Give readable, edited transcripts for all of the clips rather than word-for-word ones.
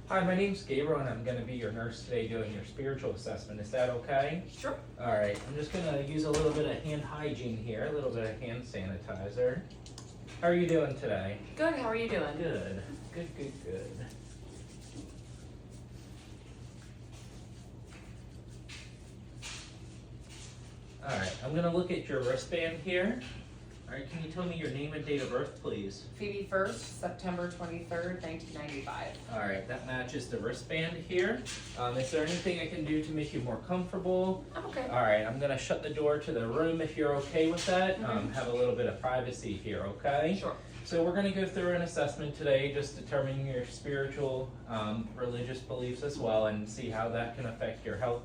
Hi, my name's Gabriel, and I'm going to be your nurse today doing your spiritual assessment. Is that okay? Sure. All right, I'm just going to use a little bit of hand hygiene here, a little bit of hand sanitizer. How are you doing today? Good. How are you doing? Good. Good. All right, I'm going to look at your wristband here. All right, can you tell me your name and date of birth, please? Phoebe First, September 23rd, 1995. All right, that matches the wristband here. Is there anything I can do to make you more comfortable? I'm okay. All right, I'm gonna shut the door to the room if you're okay with that. Mhm. Have a little bit of privacy here, okay? Sure. So we're gonna go through an assessment today, just determining your spiritual, religious beliefs as well, and see how that can affect your health,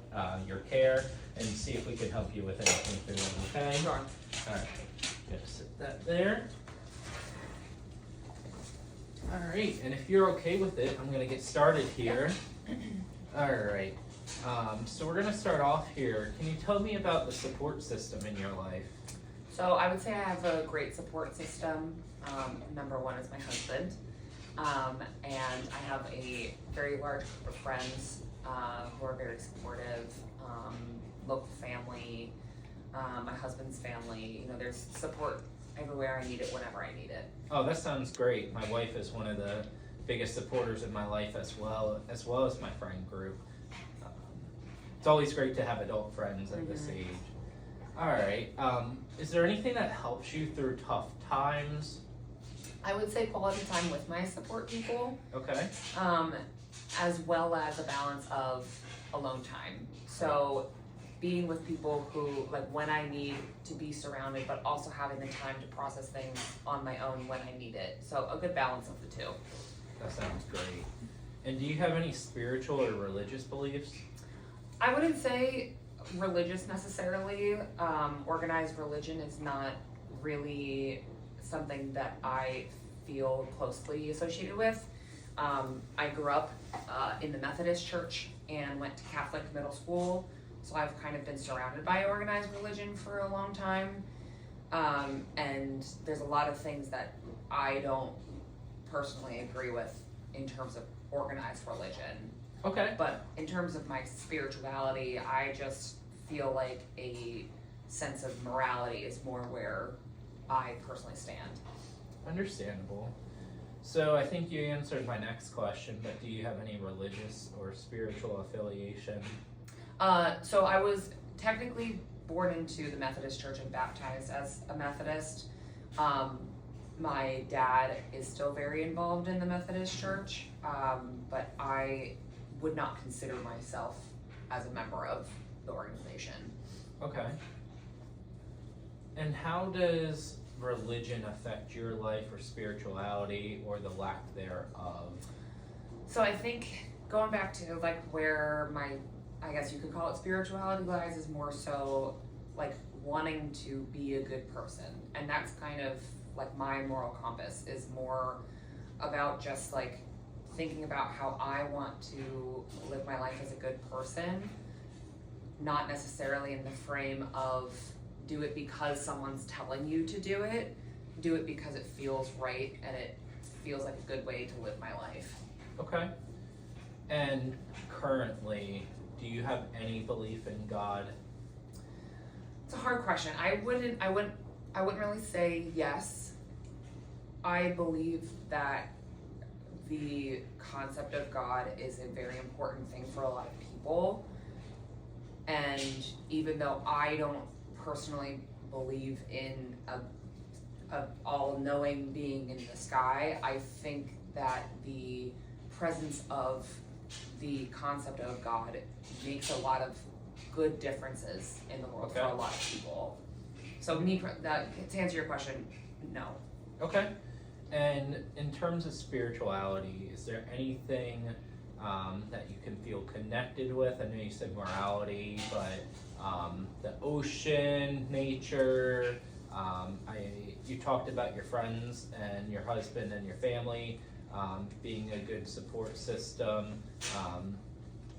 your care, and see if we can help you with anything through them, okay? Sure. All right, gonna sit that there. All right, and if you're okay with it, I'm gonna get started here. All right, so we're gonna start off here. Can you tell me about the support system in your life? So I would say I have a great support system. Number one is my husband. And I have a very large group of friends who are very supportive. Local family, my husband's family. You know, there's support everywhere I need it, whenever I need it. Oh, that sounds great. My wife is one of the biggest supporters in my life as well as my friend group. It's always great to have adult friends at this age. All right, is there anything that helps you through tough times? I would say quality time with my support people. Okay. As well as a balance of alone time. So being with people who, like, when I need to be surrounded, but also having the time to process things on my own when I need it. So a good balance of the two. That sounds great. And do you have any spiritual or religious beliefs? I wouldn't say religious necessarily. Organized religion is not really something that I feel closely associated with. I grew up in the Methodist church and went to Catholic middle school, so I've kind of been surrounded by organized religion for a long time. And there's a lot of things that I don't personally agree with in terms of organized religion. Okay. But in terms of my spirituality, I just feel like a sense of morality is more where I personally stand. Understandable. So I think you answered my next question, but do you have any religious or spiritual affiliation? So I was technically born into the Methodist church and baptized as a Methodist. My dad is still very involved in the Methodist church, but I would not consider myself as a member of the organization. Okay. And how does religion affect your life or spirituality or the lack thereof? So I think going back to like where my, I guess you could call it spirituality lies, is more so like wanting to be a good person. And that's kind of like my moral compass, is more about just like thinking about how I want to live my life as a good person, not necessarily in the frame of do it because someone's telling you to do it because it feels right and it feels like a good way to live my life. Okay. And currently, do you have any belief in God? It's a hard question. I wouldn't really say yes. I believe that the concept of God is a very important thing for a lot of people. And even though I don't personally believe in a all-knowing being in the sky, I think that the presence of the concept of God makes a lot of good differences in the world for a lot of people. So to answer your question, no. Okay. And in terms of spirituality, is there anything that you can feel connected with? I know you said morality, but the ocean, nature, you talked about your friends and your husband and your family being a good support system.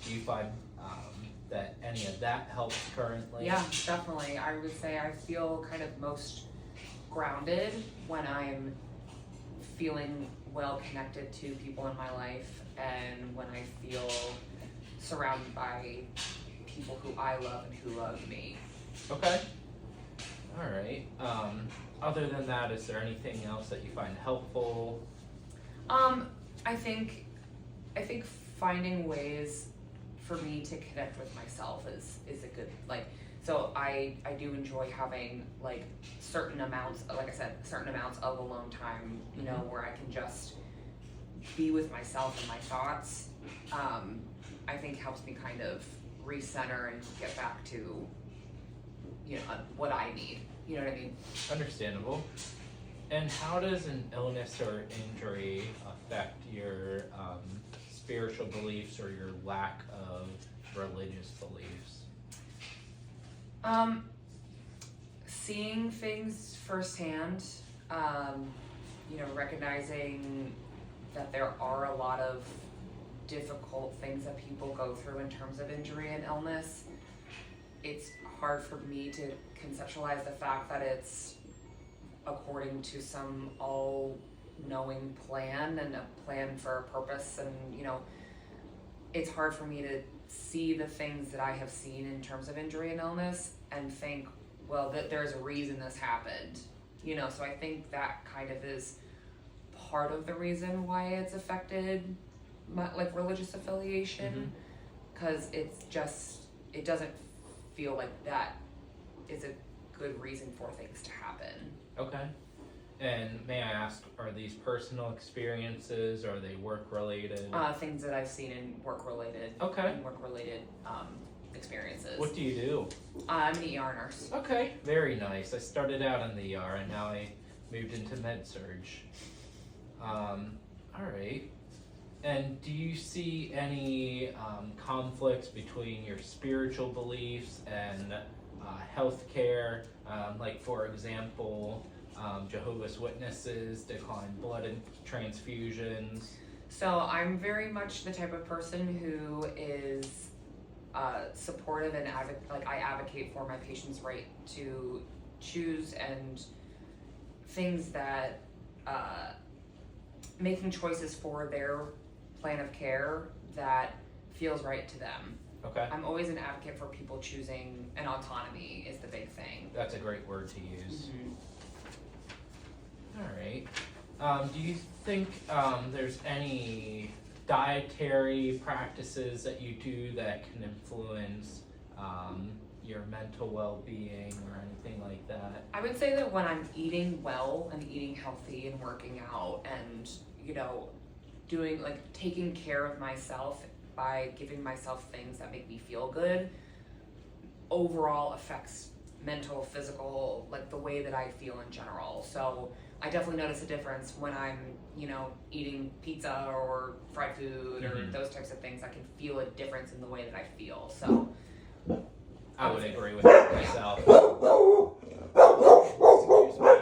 Do you find that any of that helps currently? Yeah, definitely. I would say I feel kind of most grounded when I'm feeling well connected to people in my life, and when I feel surrounded by people who I love and who love me. Okay. All right. Other than that, is there anything else that you find helpful? I think finding ways for me to connect with myself is a good, like, so I do enjoy having like certain amounts, like I said, certain amounts of alone time, you know, where I can just be with myself and my thoughts. I think helps me kind of recenter and get back to, you know, what I need. You know what I mean? Understandable. And how does an illness or injury affect your spiritual beliefs or your lack of religious beliefs? Seeing things firsthand, you know, recognizing that there are a lot of difficult things that people go through in terms of injury and illness. It's hard for me to conceptualize the fact that it's according to some all-knowing plan and a plan for a purpose, and you know, it's hard for me to see the things that I have seen in terms of injury and illness and think, well, that there's a reason this happened, you know. So I think that kind of is part of the reason why it's affected my like religious affiliation, because it's just, it doesn't feel like that is a good reason for things to happen. Okay. And may I ask, are these personal experiences, or are they work-related? Things that I've seen in work-related, Okay. experiences. What do you do? I'm an ER nurse. Okay, very nice. I started out in the ER and now I moved into med-surg. Alright. And do you see any conflicts between your spiritual beliefs and healthcare? Like, for example, Jehovah's Witnesses decline blood and transfusions. So I'm very much the type of person who is supportive and I advocate for my patients' right to choose, and things that making choices for their plan of care that feels right to them. Okay. I'm always an advocate for people choosing, and autonomy is the big thing. That's a great word to use. All right. Do you think there's any dietary practices that you do that can influence your mental well-being or anything like that? I would say that when I'm eating well and eating healthy and working out and, you know, doing, like, taking care of myself by giving myself things that make me feel good, overall affects mental, physical, like the way that I feel in general. So I definitely notice a difference when I'm, you know, eating pizza or fried food or those types of things. I can feel a difference in the way that I feel. So I would agree with that myself. Excuse me.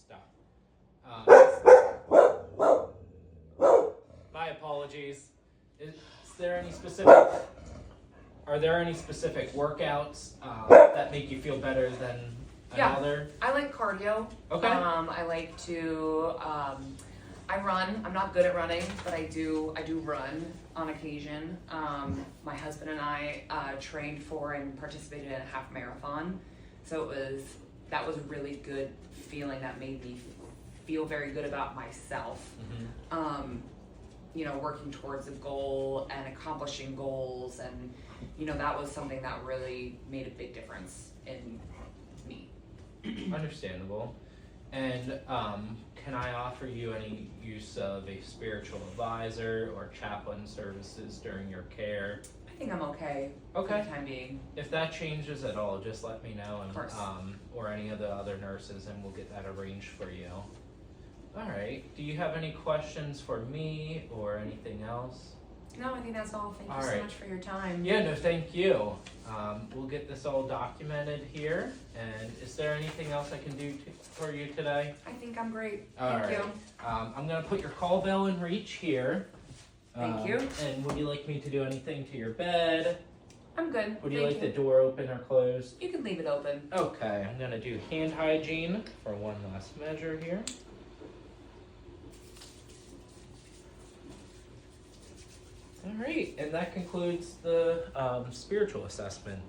Stop. My apologies. Are there any specific workouts that make you feel better than another? I like cardio. Okay. I like to, I run. I'm not good at running, but I do run on occasion. My husband and I trained for and participated in a half marathon. So that was a really good feeling that made me feel very good about myself. You know, working towards a goal and accomplishing goals, and you know, that was something that really made a big difference in me. Understandable. And can I offer you any use of a spiritual advisor or chaplain services during your care? I think I'm okay. Okay. For the time being. If that changes at all, just let me know, and Of course. or any of the other nurses, and we'll get that arranged for you. All right. Do you have any questions for me or anything else? No, I think that's all. Thank you All so right. much for your time. Yeah, no, thank you. We'll get this all documented here. And is there anything else I can do for you today? I think I'm great. All Thank right. you. I'm going to put your call bell in reach here. Thank you. And would you like me to do anything to your bed? I'm good. Would you Thank like the door open or closed? You can leave it open. Okay, I'm going to do hand hygiene for one last measure here. All right, and that concludes the spiritual assessment.